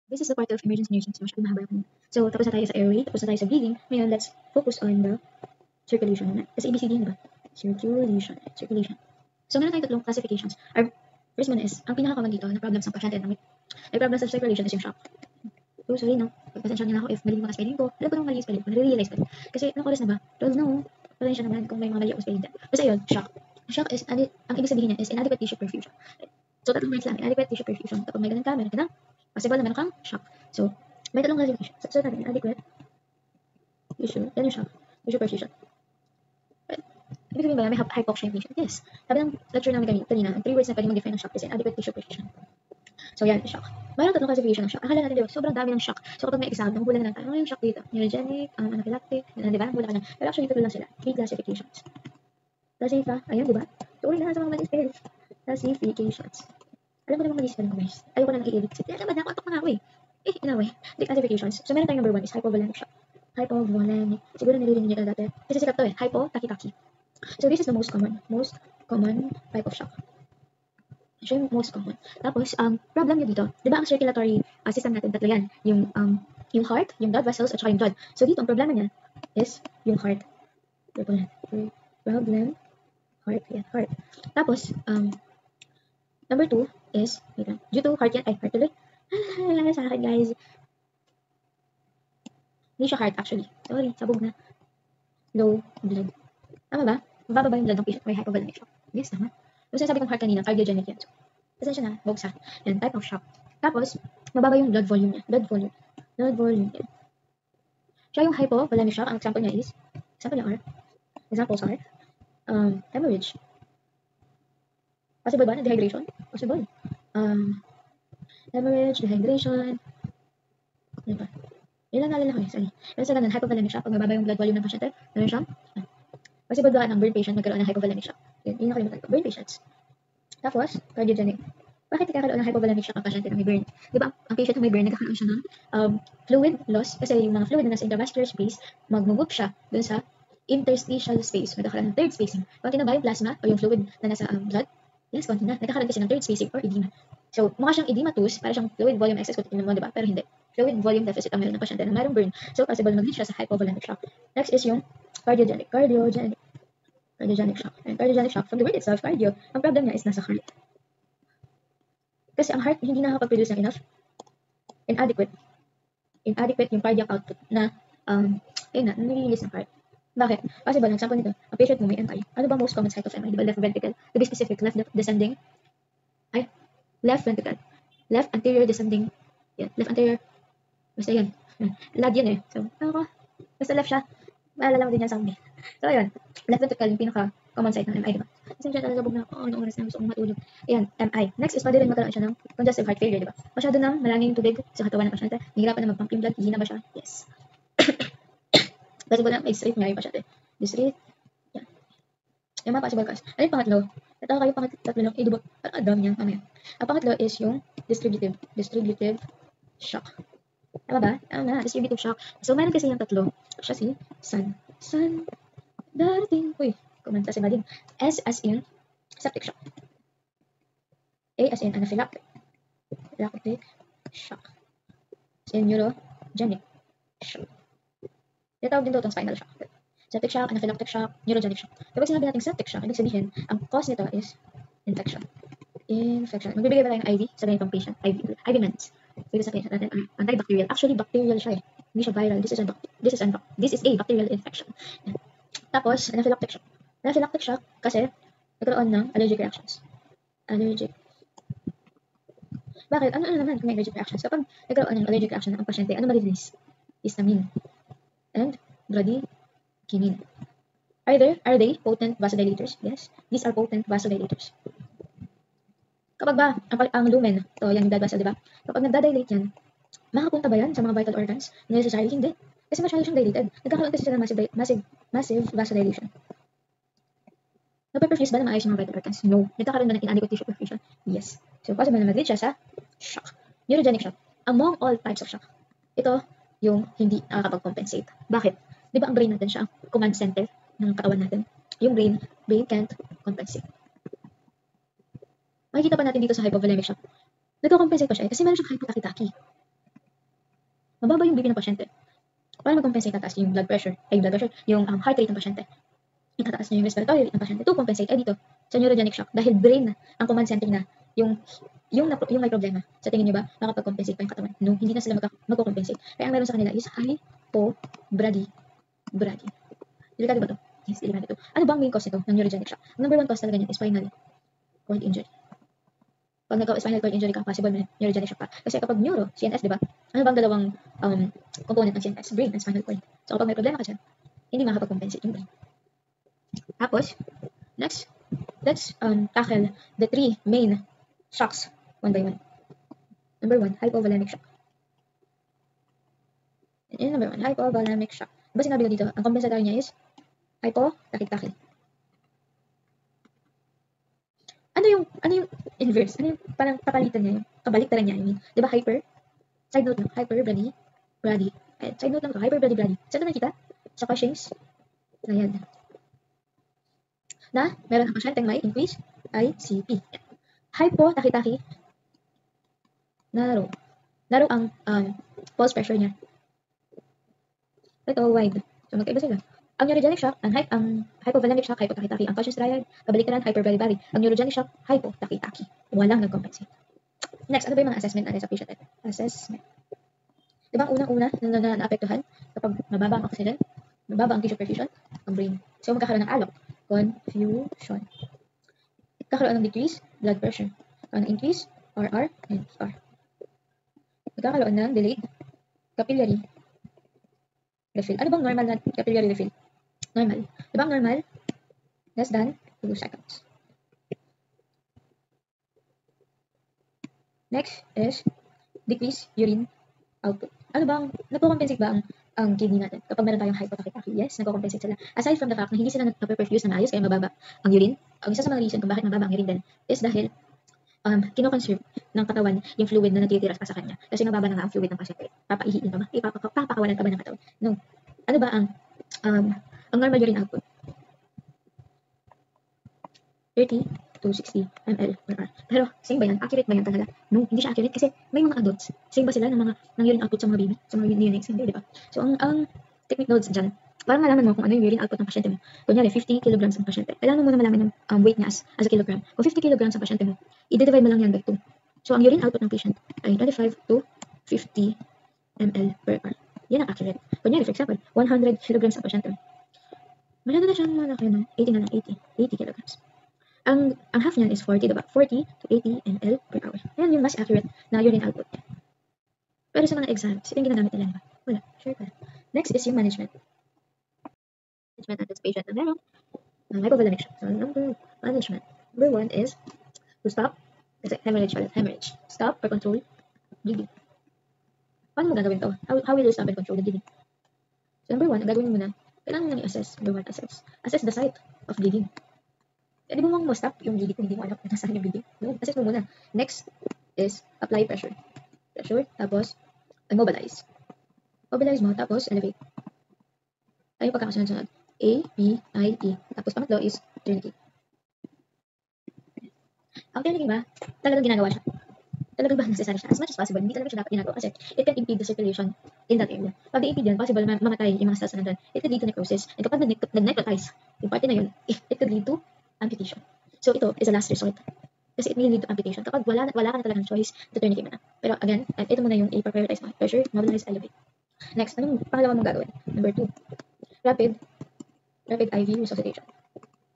This is the part of emergency nursing. So, masyadong mahaba yung So, tapos na tayo sa airway, tapos na tayo sa breathing. Ngayon, let's focus on the circulation muna. Kasi ABCD, di ba? Circulation. So, meron tayong tatlong classifications. Our first one is, ang pinaka-common dito na problems ng pasyente na may problems sa circulation is yung shock. Oh, sorry, no? Pagpasensya niyo na ako if mali mga spelling ko. Alam ko nung mali yung spelling ko. Nare-realize ko. Kasi, anong oras na ba? 12 na, oh. Pasensya naman kung may mga mali ako spelling dyan. Basta yun, shock. Shock is, ang ibig sabihin niya is inadequate tissue perfusion. So, tatlong words lang. Inadequate tissue perfusion. Kapag may ganun ka, meron ka ng possible na meron kang shock. So, may tatlong classification. So, natin, inadequate tissue. Yan yung shock. Tissue perfusion. Ibig sabihin ba, may hypoxia patient? Yes. Sabi ng lecture namin kanina, ang 3 words na pwede mag-define ng shock is inadequate tissue perfusion. So, yan, shock. Mayroon tatlong classification ng shock. Akala natin, diba, sobrang dami ng shock. So, kapag may exam, nanghula na lang tayo, ano yung shock dito? Neurogenic, anaphylactic, diba? Hula ka na. Pero actually, tatlo lang sila. 3 classifications. Classifica, ayan, diba? So, ulit na sa mga mali-spell. Classifications. Alam ko namang mali-spell ko, guys. Ayoko na nakikilig. Alam ba na, kontok na ako eh. Anyway, 3 classifications. So, meron tayong number 1 is hypovolemic shock. Hypovolemic. Siguro nalilinig nyo na dati. Kasi sikat to eh. Hypo, tachy-tachy. So, this is the most common type of shock. Siya yung most common. Tapos, problem nyo dito, di ba ang circulatory system natin, tatlo yan. Yung heart, yung blood vessels, at saka yung blood. So, dito, ang problema niya is yung heart. Problem, heart, yan, heart. Tapos, number 2 is, wait lang, due to heart yan, heart tuloy. Sa akin, guys. Hindi siya heart, actually. Sorry, sabog na. Low blood. Tama ba? Mababa yung blood ng patient, may hypovolemic shock. Yes, tama. Yung sinasabi kong heart kanina, cardiogenic yan. So, pasensya na, bogsa. Yan, type of shock. Tapos, mababa yung blood volume niya. Blood volume. Yan. Siya yung hypovolemic shock. Ang example niya is, example niya are, examples are, hemorrhage. Possible ba na dehydration? Possible. Hemorrhage, dehydration. Ano ba? Yan lang nalala ko eh, sorry. Pero sa ganun, hypovolemic shock, pag mababa yung blood volume ng pasyente, meron siyang, possible ba ng burn patient magkaroon ng hypovolemic shock? Yun nakalimutan ko. Burn patients. Tapos, cardiogenic. Bakit nagkakaroon ng hypovolemic shock ang pasyente na may burn? Di ba, ang patient na may burn, nagkakaroon siya ng fluid loss kasi yung mga fluid na nasa intravascular space, mag-move siya dun sa interstitial space. Nagkakaroon ng third spacing. Konti na ba yung plasma o yung fluid na nasa blood? Yes, konti na. Nagkakaroon kasi ng third spacing or edema. So, mukha siyang edematous, para siyang fluid volume excess, kung tingnan mo, di ba? Pero hindi. Fluid volume deficit ang meron ng pasyente na mayroong burn. So, possible mag-lead siya sa hypovolemic shock. Next is yung cardiogenic. Cardiogenic shock. And cardiogenic shock, from the word itself, cardio, ang problem niya is nasa heart. Kasi ang heart hindi nakakapag-produce ng enough inadequate yung cardiac output na nire-release ng heart. Bakit? Kasi ba, example nito, ang patient mo may MI. Ano ba most common site of MI? Di ba left ventricle? To be specific, left ventricle. Left anterior descending. Yan, left anterior. Basta yan. Lad yan eh. So, basta left siya. Maalala mo din yan sa amin. So, ayun. Left ventricle yung pinaka-common site ng MI, diba? Kasi siya nalabog na ako. Anong oras na gusto kong matulog. Ayan, MI. Next is pwede rin magkaroon siya ng congestive heart failure, diba? Masyado nang malangin yung tubig sa katawan ng pasyente. Nahihirapan na mag-pump yung blood. Hihina ba siya? Yes. Kasi ba na may straight nga yung pasyente. Straight. Yan. Yung mga possible cause. Ano yung pangatlo? Natawa kayo pangatlo lang. Diba? Parang adam niya. Mamaya. Ang pangatlo is yung distributive shock. Tama ba? Tama. Distributive shock. So, meron kasi yung tatlo. Siya si Sun. Darating. Uy, kumanta si Bading. S as in septic shock. A as in anaphylactic. Anaphylactic shock. S in neurogenic shock. Tinatawag din daw itong spinal shock. Septic shock, anaphylactic shock, neurogenic shock. Kapag sinabi natin septic shock, ibig sabihin, ang cause nito is infection. Magbibigay ba tayo ng IV sa ganitong patient? IV meds. Dito sa patient natin are antibacterial. Actually, bacterial siya eh. Hindi siya viral. This is a bacterial infection. Yan. Tapos, anaphylactic shock. Anaphylactic shock kasi nagkaroon ng allergic reactions. Bakit? Ano naman kung may allergic reactions? Kapag nagkaroon ng allergic reaction ng pasyente, ano ma-release? Histamine and bradykinin. Are they potent vasodilators? Yes. These are potent vasodilators. Kapag ba, ang lumen, to yung blood vessel, di ba? Kapag nagdadilate yan, makapunta ba yan sa mga vital organs? Necessarily, hindi. Kasi masyado siyang dilated. Nagkakaroon kasi sila massive vasodilation. Nape-perfuse ba na maayos yung mga vital organs? No. Nagkakaroon ba ng inadequate tissue perfusion? Yes. So, possible na mag-lead siya sa shock. Neurogenic shock. Among all types of shock, ito yung hindi nakakapag-compensate. Bakit? Di ba ang brain natin siya, command center ng katawan natin? Yung brain can't compensate. Makikita pa natin dito sa hypovolemic shock. Nagko-compensate pa siya kasi meron siyang hypotachy-tachy. mababa yung BP ng pasyente. Para mag-compensate, tataas yung yung heart rate ng pasyente. Itataas niya yung respiratory rate ng pasyente to compensate. Dito, sa neurogenic shock, dahil brain na ang command center na yung may problema. Sa tingin niyo ba, makapag-compensate pa yung katawan? No, hindi na sila magko-compensate. Kaya ang meron sa kanila is hypobrady. Delikado ba to? Yes, delikado to. Ano ba ang main cause nito ng neurogenic shock? Ang number 1 cause talaga niyan is spinal cord injury. Pag nagka-spinal cord injury ka, possible may neurogenic shock pa. Kasi kapag neuro, CNS, di ba? Ano bang dalawang component ng CNS? Brain and spinal cord. So kapag may problema ka dyan, hindi makakapag-compensate yung brain. Tapos, next, let's tackle the 3 main shocks one by one. Number 1, hypovolemic shock. And number 1, hypovolemic shock. Diba sinabi ko dito, ang compensatory niya is hypo-tachycardia. Ano yung inverse? Ano yung parang kapalitan niya, yung kabaliktaran niya, I mean. Diba hyper? Side note lang, hyperbrady. Side note lang to, hyperbrady. Saan ito nakita? Sa Cushing's triad. Na meron ang pasyenteng may increased ICP. Hypo-tachycardia. Narrow ang pulse pressure niya. Ito, wide. So, magkaiba sila. Ang neurogenic shock, ang hypovolemic shock, hypotachycardia. Ang Cushing's triad, kabaliktaran, hyperbrady. Ang neurogenic shock, hypotachycardia. Walang nag-compensate. Next, ano ba yung mga assessment natin sa patient natin? Assessment. Diba ang unang-una na naapektuhan kapag mababa ang oxygen, mababa ang tissue perfusion, ang brain. So, magkakaroon ng alok, confusion. Magkakaroon ng decrease blood pressure. Ang increase RR and R. Magkakaroon ng delayed capillary refill. Ano bang normal na capillary refill? Normal. Diba ang normal? Less than 2 seconds. Next is decrease urine output. Ano bang, nagko-compensate ba ang kidney natin kapag meron tayong hypotachycardia? Yes, nagko-compensate sila. Aside from the fact na hindi sila nagpa-perfuse na maayos kaya mababa ang urine, ang isa sa mga reason kung bakit mababa ang urine din is dahil kino-conserve ng katawan yung fluid na natitira pa sa kanya. Kasi mababa na nga ang fluid ng pasyente. Papaihiin ka ba? Papakawalan ka ba ng katawan? No. Ano ba ang normal urine output? 30 to 60 ml per hour. Pero, same ba yan? Accurate ba yan talaga? No, hindi siya accurate kasi may mga adults. Same ba sila ng urine output sa mga baby? Sa mga neonates? Hindi, di ba? So, ang technique notes dyan, para malaman mo kung ano yung urine output ng pasyente mo. Kunyari, 50 kilograms ang pasyente. Kailangan mo muna malaman yung weight niya as a kilogram. Kung 50 kilograms ang pasyente mo, i-divide mo lang yan by 2. So, ang urine output ng patient ay 25 to 50 ml per hour. Yan ang accurate. Kunyari, for example, 100 kilograms ang pasyente mo. Masyado na siyang malaki na 80 na lang, 80 kilograms. Ang half niyan is 40, diba? 40 to 80 ml per hour. Ayan yung mas accurate na urine output. Pero sa mga exams, ito yung ginagamit nila, diba? Wala, sure ka. Next is yung management. Management natin sa patient na meron ng hypovolemic shock. So, management. Number 1 is to stop, kasi hemorrhage. Stop or control bleeding. Paano mo gagawin to? How will you stop and control the bleeding? So, number 1, ang gagawin mo muna, kailangan mo lang i-assess. Number 1, assess the site of bleeding. Pwede mo mong stop yung bleeding kung hindi mo alam kung nasaan yung bleeding. No, assess mo muna. Next is apply pressure. Tapos immobilize. Mobilize mo, tapos elevate. Tayo pagkakasunod-sunod. A, B, I, E. Tapos pangatlo is tourniquet. Ang tourniquet ba, talagang ginagawa siya. Talagang ba necessary siya? As much as possible, hindi talaga siya dapat ginagawa kasi it can impede the circulation in that area. Pag i-impede yan, possible mamatay yung mga cells na nandun. It could lead to necrosis. And kapag nag-necrotize, yung parte na yun, it could lead to amputation. So ito is a last resort. Kasi it may lead to amputation. Kapag wala ka na talagang choice, to tourniquet mo na. Pero again, ito muna yung i-prioritize mo. Pressure, mobilize, elevate. Next, anong pangalawa mong gagawin? Number 2. Rapid IV resuscitation.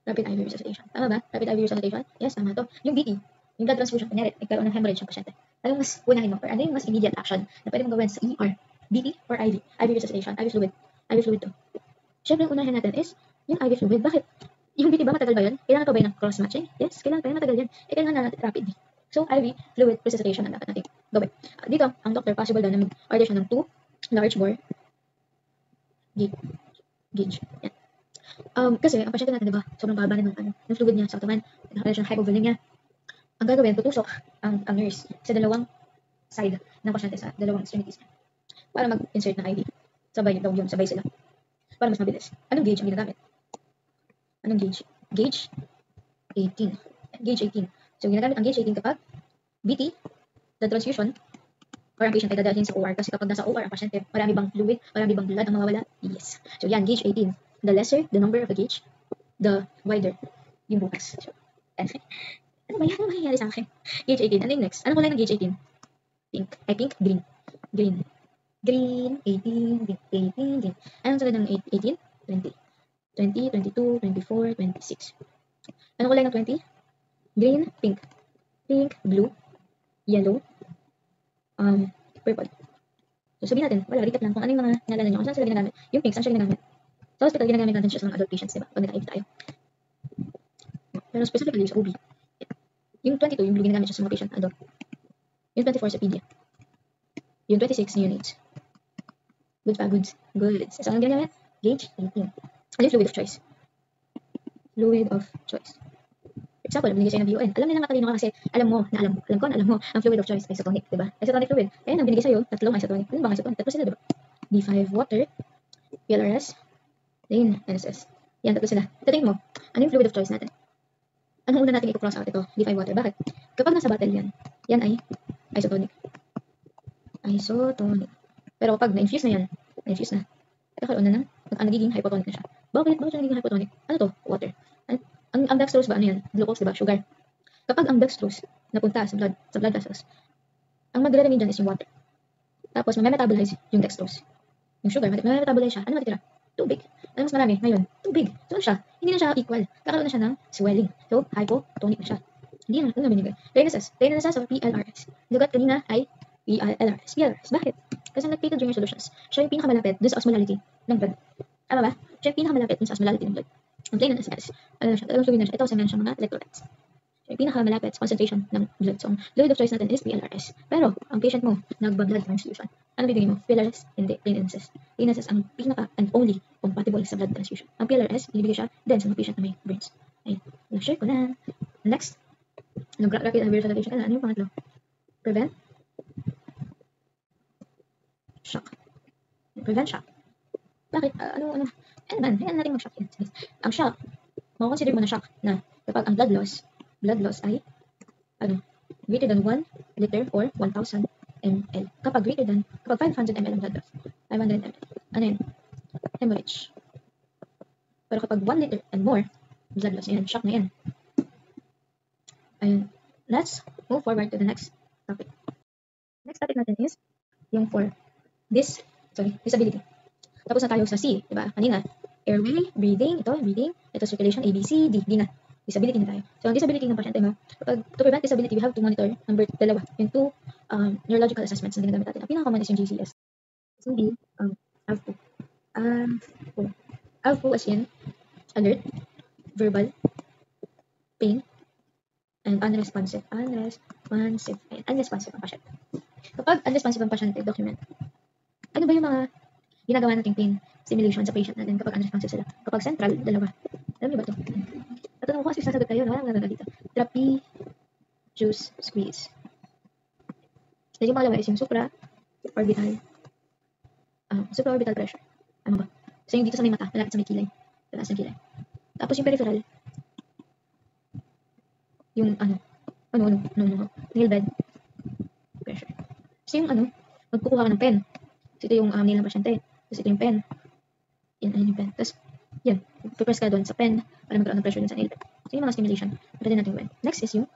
Rapid IV resuscitation. Tama ba? Rapid IV resuscitation? Yes, tama to. Yung BT, yung blood transfusion, kunyari, nagkaroon ng hemorrhage ang pasyente. Anong mas unahin mo? Or ano yung mas immediate action na pwede mong gawin sa ER? BT or IV? IV resuscitation. IV fluid. IV fluid to. Siyempre, ang unahin natin is yung IV fluid. Bakit? Yung BT ba, matagal ba yun? Kailangan pa ba yun ng cross-matching? Yes, kailangan pa yun, matagal yan. Kailangan na natin rapid. So, IV fluid resuscitation ang dapat natin gawin. Dito, ang doctor possible daw na mag-order siya ng 2 large bore gauge. Yan. Kasi, ang pasyente natin, diba, sobrang baba na ng fluid niya sa katawan, nakakaya siya ng hypovolemia. Ang gagawin, tutusok ang nurse sa dalawang side ng pasyente, sa dalawang extremities niya para mag-insert ng IV. Sabay sila. Para mas mabilis. Anong gauge ang ginagamit? Anong gauge? Gauge 18. Gauge 18. So, ginagamit ang gauge 18 kapag BT, blood transfusion, or ang patient ay dadalhin sa OR. Kasi kapag nasa OR ang pasyente, marami bang fluid, marami bang blood ang mawawala? Yes. So yan, gauge 18. The lesser the number of the gauge, the wider yung bukas. So, ano ba yan? Ano mangyayari sa akin? Gauge 18. Ano yung next? Anong kulay ng gauge 18? Pink. Ay, pink? Green. Green. Green, 18, green, 18, green. Anong sunod ng 18? 20. 20, 22, 24, 26. Anong kulay ng 20? Green, pink. Pink, blue, yellow, purple. So, sabihin natin, wala, recap lang kung ano yung mga nalala nyo. Kung saan sila ginagamit. Yung pink, saan siya ginagamit? Sa hospital, ginagamit natin siya sa mga adult patients, diba? Pag naka-IV tayo. Pero specifically sa OB, yung 22, yung blue, ginagamit siya sa mga patient adult. Yung 24 sa pedia. Yung 26, neonates. Good pa, goods. Goods. So, anong ginagamit? Gauge 18. Ano yung fluid of choice? Fluid of choice. For example, binigay sa'yo ng BUN. Alam nila matalino ka kasi alam mo, ang fluid of choice, isotonic, diba? Isotonic fluid. Kaya nang binigay sa'yo, tatlong isotonic. Ano ba isotonic? Tatlo sila, diba? D5 water, PLRS, then NSS. Yan, tatlo sila. Itatingin mo, ano yung fluid of choice natin? Anong una natin i-cross out ito? D5 water. Bakit? Kapag nasa bottle yan ay isotonic. Isotonic. Pero kapag na-infuse na yan, nagkakaroon na ng, nagiging hypotonic na siya. Bakit siya nagiging hypotonic? Ano to? Water. Ang dextrose ba, ano yan? Glucose, diba? Sugar. Kapag ang dextrose napunta sa blood vessels, ang magre-remain dyan is yung water. Tapos, mamametabolize yung dextrose. Yung sugar, mamametabolize siya. Ano matitira? Tubig. Ano mas marami? Ngayon, tubig. So, ano siya? Hindi na siya equal. Kakaroon na siya ng swelling. So, hypotonic na siya. Hindi na binigay. Renaissance or PLRS. Lugat kanina ay PLRS. Bakit? Kasi nag-treated during your solutions. Siya yung pinakamalapit dun sa osmolality ng blood. Tama ba? Siya yung pinakamalapit dun sa osmolality ng blood. Ang plain na siya. Ano siya? Talagang fluid na siya. Ito, sabihin siya mga electrolytes. Siya yung pinakamalapit sa concentration ng blood. So, ang fluid of choice natin is PLRS. Pero, ang patient mo, nagba-blood transfusion. Ano bibigyan mo? PLRS? Hindi. Plain NSS. Plain NSS ang pinaka and only compatible sa blood transfusion. Ang PLRS, ibibigay siya din sa mga patient na may burns. Ayun. Na-share ko na. Next. Rapid rehabilitation. Ano yung pangatlo? Prevent shock. Prevent shock. Bakit? Ano natin mag-shock yan. Ang shock, makakonsider mo na shock na kapag ang blood loss ay, greater than 1 liter or 1,000 ml. Kapag 500 ml ang blood loss, 500 ml. Ano yan? Hemorrhage. Pero kapag 1 liter and more, blood loss, yan, shock na yan. Ayun. Let's move forward to the next topic. Next topic natin is yung for disability. Tapos na tayo sa C, diba? Kanina, airway, breathing, ito circulation, A, B, C, D na. Disability na tayo. So, ang disability ng pasyente mo, to prevent disability, we have to monitor, dalawa, yung two neurological assessments na ginagamit natin. Ang pinaka-common is yung GCS. So, D, AVPO. AVPO as in, alert, verbal, pain, and unresponsive. Unresponsive ang pasyente. Kapag unresponsive ang pasyente, document. Ano ba yung mga ginagawa nating pain simulation sa patient natin kapag unresponsive sila? Kapag central, dalawa. Alam niyo ba ito? Tatanong ko kasi sasagot kayo, no? Walang dito. Trapezius squeeze. Then yung pangalawa is yung supraorbital pressure. Ano ba? So yung dito sa may mata, malapit sa may kilay. Taas ng kilay. Tapos yung peripheral, yung nail bed pressure. So yung magkukuha ka ng pen. So ito yung nail ng pasyente. Tapos ito yung pen. Yan yung pen. Tapos, yan. Pipress ka doon sa pen para magkaroon ng pressure doon sa nail pen. So yung mga stimulation. Pwede natin gawin. Next is yung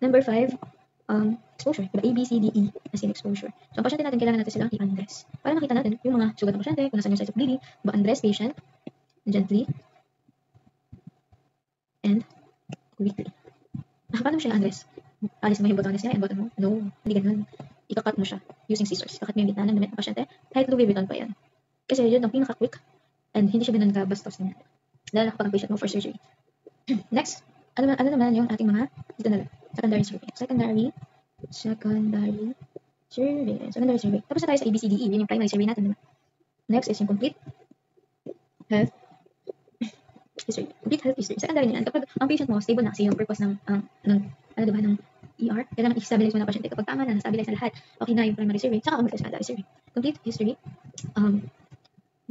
number 5, exposure. Diba? A, B, C, D, E as in exposure. So ang pasyente natin, kailangan natin silang i-undress. Para makita natin yung mga sugat ng pasyente, kung nasan yung size of bleeding. Diba? Undress patient gently and quickly. Paano mo siya i-undress? Alis mo yung botones niya and button mo? No, hindi ganun. Ikakat mo siya using scissors. Ikakat mo yung gitna ng damit ng pasyente. Kahit Louis Vuitton pa yan. Kasi yun ang pinaka-quick and hindi siya ganun ka-bastos na. Dahil nakapag ang patient mo for surgery. Next, ano naman yung ating mga secondary surveillance. Secondary surveillance. Tapos na tayo sa ABCDE. Yun yung primary survey natin. Diba? Next is yung complete health history. Complete health history. Secondary na yan. Kapag ang patient mo stable na kasi yung purpose ng ER, kailangan i-stabilize mo na pasyente. Kapag tama na, na-stabilize na lahat, okay na yung primary survey, saka ka mag-secondary survey. Complete history,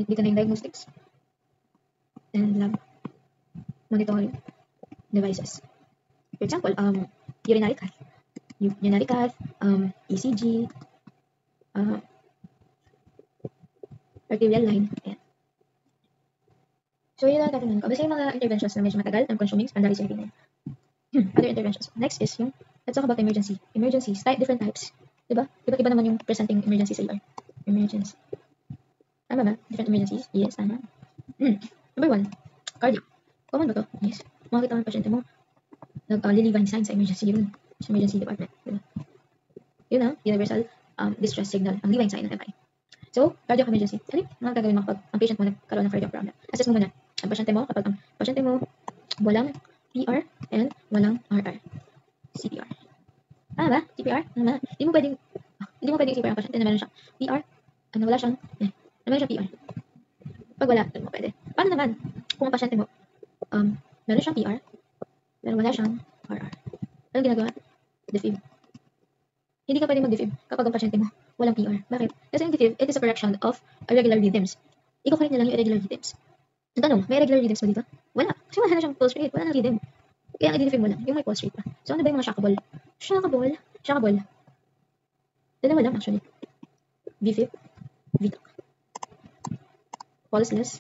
dito na yung diagnostics, and lab monitoring devices. For example, urinary cath. urinary cath, ECG, arterial line. Ayan. So, yun lang tatanungin ko. Basta yung mga interventions na medyo matagal, time-consuming, secondary surgery na yun. Other interventions. Next is yung, let's talk about emergency. Emergencies, different types. Diba? Iba naman yung presenting emergency sa ER. Emergency. Tama ba? Different emergencies? Yes, tama. Number 1, cardiac. Common ba to? Yes. Makakita ng pasyente mo, nag-lilivine sign sa emergency room, sa emergency department. Diba? Yun ang universal distress signal, ang levine sign ng MI. So, cardiac emergency. Ano yung gagawin mo kapag ang patient mo nagkaroon ng cardiac problem? Assess mo muna ang pasyente mo kapag ang pasyente mo walang PR and walang RR. CPR. Tama ba? CPR? Tama. Hindi mo pwedeng CPR ang pasyente na meron siyang PR, na wala siyang, na meron siyang PR. Pag wala, hindi mo pwede. Paano naman kung ang pasyente mo meron siyang PR, pero wala siyang RR? Anong ginagawa? Defib. Hindi ka pwedeng mag-defib kapag ang pasyente mo walang PR. Bakit? Kasi yung defib, it is a correction of irregular rhythms. I-correct na lang yung irregular rhythms. Ang tanong, may irregular rhythms ba dito? Wala. Kasi wala na siyang pulse rate, wala na rhythm. Kaya ang i-defib mo lang, yung may pulse rate pa. So ano ba yung mga shockable? Shockable. Dalawa lang actually. VFib, VTAC. Pulseless.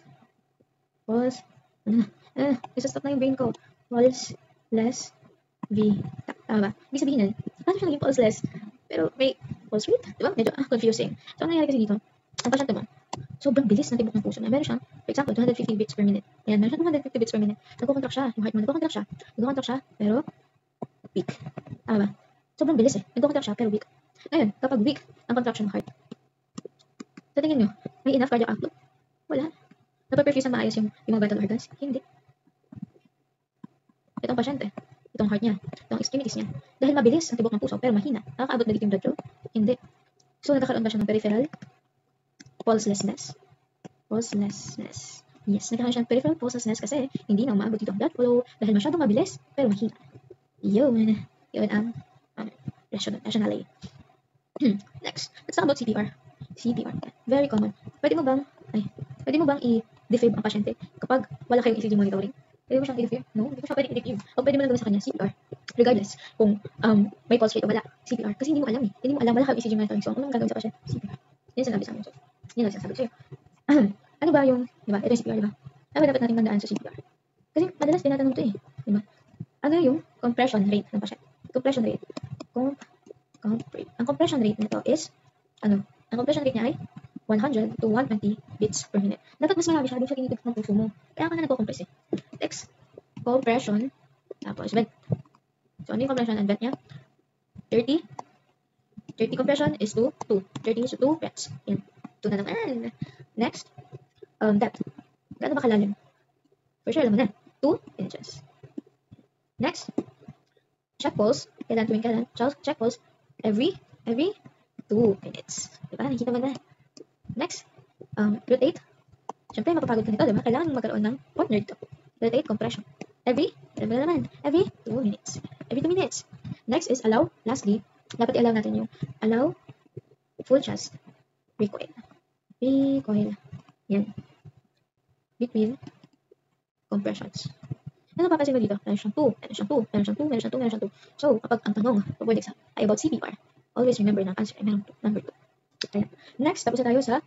Isa-stop na yung brain ko. Pulseless, VTAC. Tama ba? Ibig sabihin nun, paano siya naging pulseless? Pero may pulse rate, di ba? Medyo confusing. So, ang nangyari kasi dito, ang pasyente mo, sobrang bilis ng tibok ng puso niya. Meron siyang, for example, 250 beats per minute. Ayan, meron siyang 250 beats per minute. Nagkukontract siya. Yung heart mo, nagkukontract siya, pero weak. Tama ba? Sobrang bilis eh. Nagkukontract siya, pero weak. Ngayon, kapag weak ang contraction ng heart, sa tingin nyo, may enough cardiac output? Wala. Napaperfuse na maayos yung mga vital organs? Hindi. Itong pasyente, itong heart niya, itong extremities niya, dahil mabilis ang tibok ng puso, pero mahina, nakakaabot na dito yung blood flow? Hindi. So, nagkakaroon ba siya ng peripheral pulselessness? Yes, nagkakaroon siya ng peripheral pulselessness kasi hindi na umaabot dito ang blood flow dahil masyadong mabilis, pero mahina. Yun ang rationale. Next, let's talk about CPR. Very common. Pwede mo bang i-defib ang pasyente kapag wala kayong ECG monitoring? Pwede mo siyang i-defib? No, hindi mo siya pwede i-defib. O pwede mo lang gawin sa kanya CPR. Regardless kung may pulse rate o wala. CPR. Kasi hindi mo alam. Hindi mo alam, wala kayong ECG monitoring. So, anong gagawin sa pasyente? CPR. Yan sinabi sa amin. So, yan ang sinasabi ko sa'yo. Ano ba yung, diba? Ito yung CPR, diba? Ano ba dapat natin tandaan sa CPR? Kasi madalas tinatanong ito eh. Diba? Ano yung compression rate ng pasyente? Compression rate. Ang compression rate nito is, ang compression rate niya ay 100 to 120 beats per minute. Dapat mas marami siya, doon siya tinitibok ng puso mo. Kaya ka na nagko-compress eh. Next, compression, tapos vent. So, ano yung compression and vent niya? 30 compression is to 2. 30 is to 2 breaths. Yan. 2 na naman. Next, depth. Gaano ba kalalim? For sure, alam mo na. 2 inches. Next, check pulse. Kailan tuwing kailan? Check pulse every 2 minutes. Diba? Nakikita mo na. Next, rotate. Siyempre, mapapagod ka nito, diba? Kailangan mo magkaroon ng partner dito. Rotate, compression. Every 2 minutes. Every 2 minutes. Next is allow. Lastly, dapat i-allow natin yung allow full chest recoil. Yan. Between compressions. Ano papansin mo dito? Meron siyang 2. So, kapag ang tanong for board exam ay about CPR, always remember na ang answer ay meron 2. Number 2. Ayan. Next, tapos na tayo sa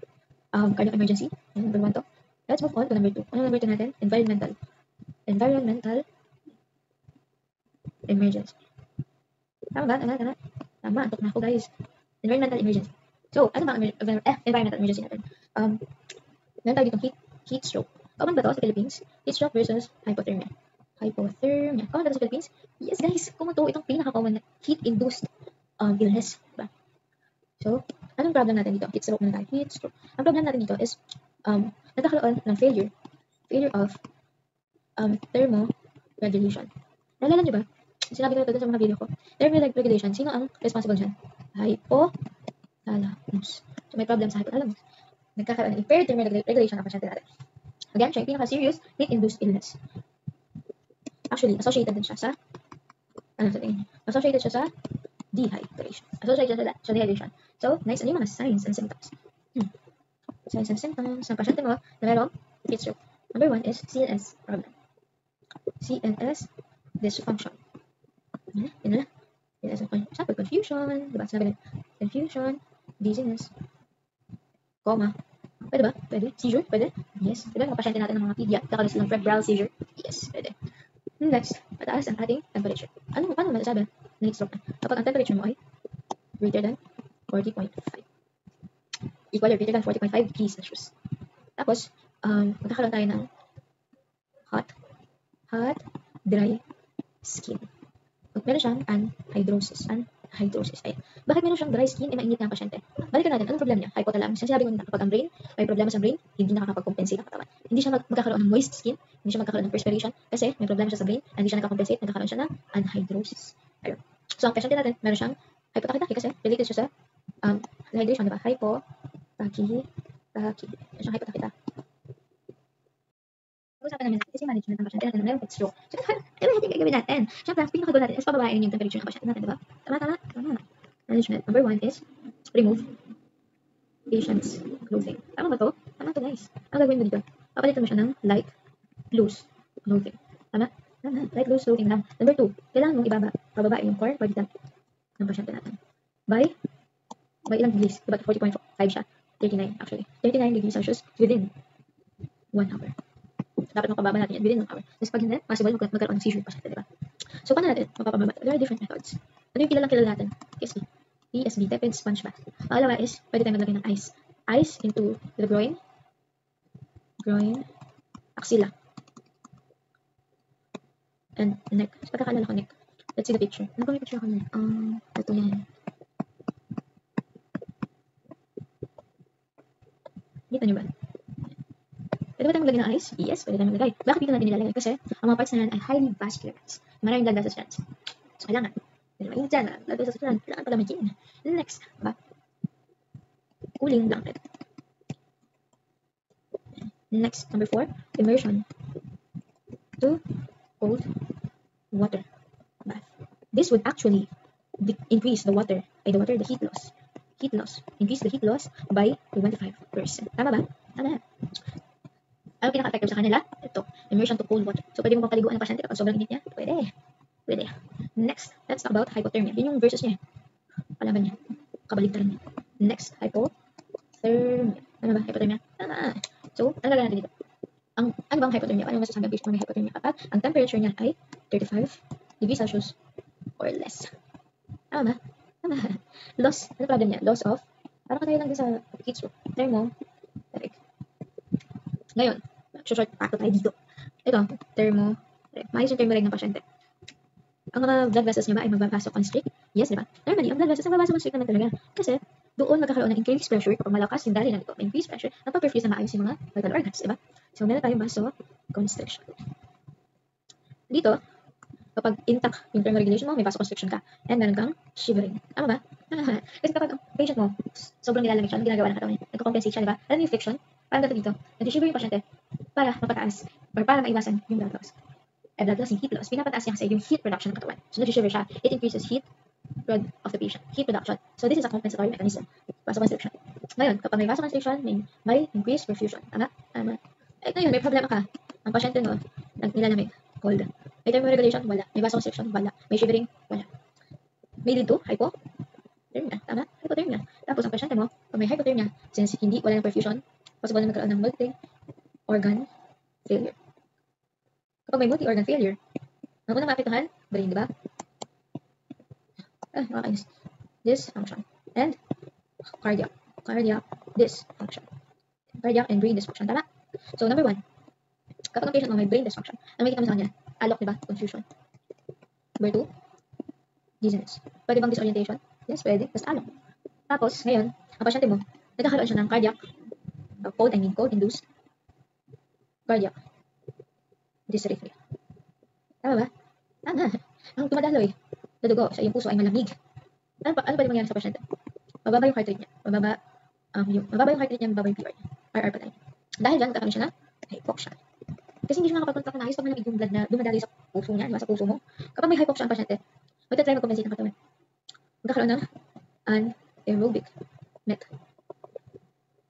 cardiac emergency. Number 1 to. Let's move on to number 2. Ano number 2 natin? Environmental emergency. Tama ba? Tama. Antok na ako, guys. Environmental emergency. So, ano ba environmental emergency natin? Meron tayo ditong heat stroke. Common ba to sa Philippines? Heat stroke versus hypothermia. Common ba to sa Philippines? Yes, guys. Common to. Itong pinaka-common na heat-induced illness. Diba? So, anong problem natin dito? Heat stroke. Ang problem natin dito is nagkakaroon ng failure of thermoregulation. Nalala nyo ba? Sinabi ko ito sa mga video ko. Thermoregulation, sino ang responsible dyan? Hypothalamus. So, may problem sa hypothalamus. Nagkakaroon ng impaired thermoregulation ang pasyente natin. Again, siya yung pinaka-serious heat-induced illness. Actually, associated din siya sa dehydration. Dehydration. So, nice. Ano yung mga signs and symptoms? Signs and symptoms ng pasyente mo na merong heat stroke. Number 1 is CNS problem. CNS dysfunction. Yun na. As example, confusion, diba? Sinabi confusion, dizziness, coma. Pwede ba? Pwede. Seizure? Pwede. Yes. Diba mga pasyente natin ng mga pediat, kakalas ng febrile seizure? Yes, pwede. Next, mataas ang ating temperature. Paano masasabi na heat stroke na? Kapag ang temperature mo ay greater than 40.5. Equal or greater than 40.5 degrees Celsius. Tapos, magkakaroon tayo ng hot, dry skin. Meron siyang anhydrosis. Ay, bakit meron siyang dry skin? Mainit na ang pasyente. Balikan natin, anong problem niya? Hypothalamic. Sinasabi ko na kapag ang brain may problema sa brain, hindi nakakapag-compensate ang katawan. Hindi siya magkakaroon ng moist skin, hindi siya magkakaroon ng perspiration, kasi may problema siya sa brain, hindi siya nakakompensate, nagkakaroon siya ng anhydrosis. Ayun. So, ang pasyente natin, meron siyang hypotachy kasi related siya sa dehydration, diba? Hypotachy. Meron siyang hypotachy. Pag-usapan namin natin kasi management ng pasyente natin na mayroong heat stroke. So, ano natin gagawin natin? Siyempre, ang pinakagoal natin is pababain yung temperature ng pasyente natin, diba? Tama. Management. Number 1 is remove patient's clothing. Tama ba to? Tama to, guys. Ang gagawin mo dito, papalitan mo siya ng light, loose clothing. Tama? Light, loose clothing lang. Number 2, kailangan mong pababain yung core body temp ng pasyente natin. By ilang degrees? Diba 40.5 siya? 39 actually. 39 degrees Celsius within 1 hour. Dapat mapababa natin yan within 1 hour. Kasi pag hindi, possible magkaroon ng seizure pasyente, diba? So, paano natin mapapababa? There are different methods. Ano yung kilala natin? PSB, tepid sponge bath. Pangalawa is, pwede tayo maglagay ng ice. Ice into the groin, axilla, and neck. So, pagkakaalala ko neck. Let's see the picture. Ano ba may picture ako neck? Ito yan. Kita nyo ba? Pwede ba tayo maglagay ng ice? Yes, pwede tayo maglagay. Bakit dito natin nilalagay? Kasi ang mga parts na yan ay highly vascularized. Maraming blood vessels yan. So, kailangan. Mainit dyan, blood vessels yan. Kailangan palamigin. Next, diba? Cooling blanket. Next, number 4, immersion to cold water bath. This would actually increase the heat loss. Increase the heat loss by 25%. Tama ba? Tama. Ano pinaka-effective sa kanila? Ito, immersion to cold water. So, pwede mo bang paliguan ng pasyente kapag sobrang init niya? Pwede. Next, let's talk about hypothermia. Yun yung versus niya. Palaban niya. Kabaligtaran niya. Next, hypothermia. Ano ba? Hypothermia? Tama. So, ano gagawin natin dito? Ano bang hypothermia? Ano masasabi ang patient may hypothermia kapag ang temperature niya ay 35 degrees Celsius or less? Tama ba? Tama. Loss. Ano problem niya? Loss of, parang katayo lang din sa heat stroke. Thermodynamic. Ngayon, short facto tayo dito. Ito, maayos yung thermoreg ng pasyente. Ang mga blood vessels niya ba ay magbabasok on strict? Yes, di ba? Normally, ang blood vessels magbabasok on strict naman talaga. Kasi, doon magkakaroon ng increased pressure kapag malakas yung dali na ito. May increased pressure, napag-perfuse na maayos yung mga vital organs, di ba? So, meron tayong vasoconstriction. Dito, kapag intact yung thermoregulation mo, may vasoconstriction ka. And meron kang shivering. Tama ba? Kasi kapag ang patient mo, sobrang nilalamig siya, anong ginagawa ng katawan niya? Nagko-compensate siya, di ba? Alam yung friction? Parang dito, nag-shiver yung pasyente para mapataas or para maiwasan yung blood loss. Yung heat loss, pinapataas niya kasi yung heat production ng katawan. So, nag-shiver siya. It increases heat of the patient. Heat production. So, this is a compensatory mechanism. Vasoconstriction. Ngayon, kapag may vasoconstriction, may increased perfusion. Tama? Ngayon, may problema ka. Ang pasyente mo, nilalamig. Cold. May thermoregulation? Wala. May vasoconstriction? Wala. May shivering? Wala. May lead to hypothermia. Tama? Hypothermia. Tapos, ang pasyente mo, kung may hypothermia, since wala ng perfusion, possible na magkaroon ng multi-organ failure. Kapag may multi-organ failure, ang unang maapektuhan, brain, di ba? Nakakainis. Dysfunction. And cardiac dysfunction. Cardiac and brain dysfunction. Tama? So, number 1, kapag ang patient mo may brain dysfunction, ano makikita mo sa kanya? Alok, di ba? Confusion. Number 2, dizziness. Pwede bang disorientation? Yes, pwede. Basta alok. Tapos, ngayon, ang pasyente mo, nagkakaroon siya ng cardiac, cold-induced cardiac dysrhythmia. Tama ba? Tama. Ang tumadaloy na dugo sa iyong puso ay malamig. Ano pwede mangyari sa pasyente? Mababa yung heart rate niya. Mababa yung heart rate niya, mababa yung PR niya. RR pa tayo. Dahil dyan, magkakaroon siya na hypoxia. Kasi hindi siya makapag-contract na ayos pag malamig yung blood na dumadaloy sa puso niya, diba? Sa puso mo. Kapag may hypoxia ang pasyente, magta-try mag-compensate ng katawan. Magkakaroon ng anaerobic met.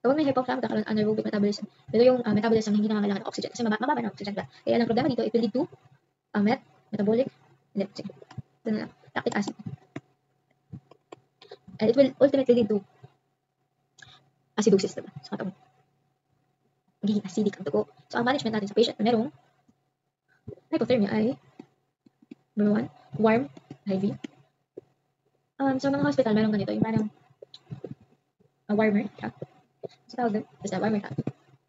Kapag may hypoxia, magkakaroon ng anaerobic metabolism. Pero yung metabolism hindi nangangailangan ng oxygen kasi mababa na oxygen ba. Kaya ang problema dito, it will lead to metabolic lactic acid. And it will ultimately lead to acidosis, diba? Sa katawan. Magiging acidic ang dugo. So, ang management natin sa patient na merong hypothermia ay, number 1, warm IV. Sa mga hospital, merong ganito, yung parang warmer siya. So, tawag doon, basta warmer siya.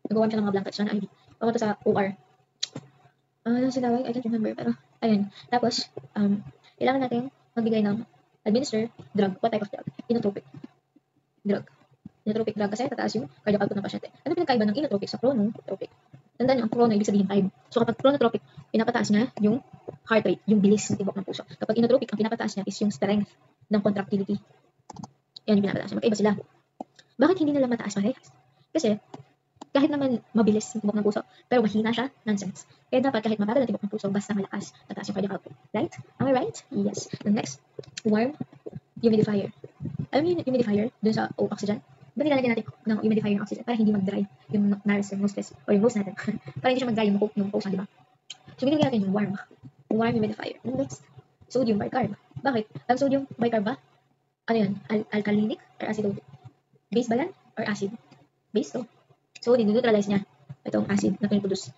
Nag-warm siya ng mga blankets siya na IV. Papunta sa OR. Ano sinawag? I can't remember, pero, ayun. Tapos, kailangan natin magbigay ng administer drug. What type of drug? Inotropic drug. Inotropic drug kasi tataas yung cardiac output ng pasyente. Ano pinagkaiba ng inotropic sa chronotropic? Tandaan niyo, ang chrono ibig sabihin time. So kapag chronotropic, pinapataas niya yung heart rate, yung bilis ng tibok ng puso. Kapag inotropic, ang pinapataas niya is yung strength ng contractility. Yan yung pinapataas niya. Magkaiba sila. Bakit hindi nila mataas parehas? Kasi kahit naman mabilis yung tibok ng puso, pero mahina siya, nonsense. Kaya dapat kahit mabagal ang tibok ng puso, basta malakas, tataas yung cardiac output. Right? Am I right? Yes. The next, warm humidifier. Alam niyo yung humidifier dun sa oxygen? Ba't nilalagyan natin ng humidifier yung oxygen para hindi mag-dry yung nares or nose or yung nose natin? Para hindi siya mag-dry yung pose na, di ba? So, binigyan natin yung warm humidifier. Next, sodium bicarb. Bakit? Ang sodium bicarb ba? Ano yan? Alkalinic or acidotic? Base ba yan? Or acid? Base to. So, dineutralize niya itong acid na piniproduce.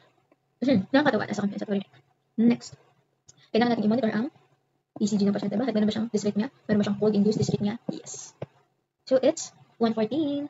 Nakakatawa na sa kanya sa tuloy. Next, kailangan natin i-monitor ang ECG ng pasyente. Bakit? Meron ba siyang dysrhythmia? Meron ba siyang cold-induced dysrhythmia? Yes. So, it's 1:14.